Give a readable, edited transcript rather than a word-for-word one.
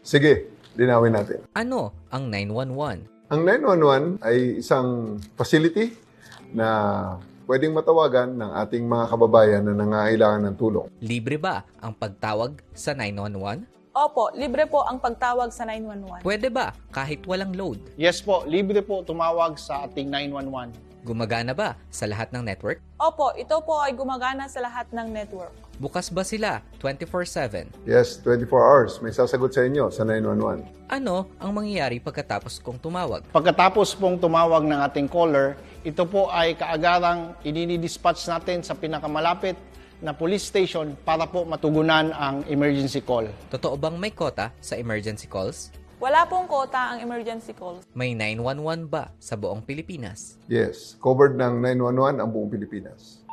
Sige, linawin natin. Ano ang 911? Ang 911 ay isang facility na pwedeng matawagan ng ating mga kababayan na nangangailangan ng tulong. Libre ba ang pagtawag sa 911? Opo, libre po ang pagtawag sa 911. Pwede ba kahit walang load? Yes po, libre po tumawag sa ating 911. Gumagana ba sa lahat ng network? Opo, ito po ay gumagana sa lahat ng network. Bukas ba sila 24/7? Yes, 24 hours. May sasagot sa inyo sa 911. Ano ang mangyayari pagkatapos kong tumawag? Pagkatapos pong tumawag ng ating caller, ito po ay kaagarang idinidispatch natin sa pinakamalapit na police station para po matugunan ang emergency call. Totoo bang may kota sa emergency calls? Wala pong kota ang emergency calls. May 911 ba sa buong Pilipinas? Yes, covered ng 911 ang buong Pilipinas.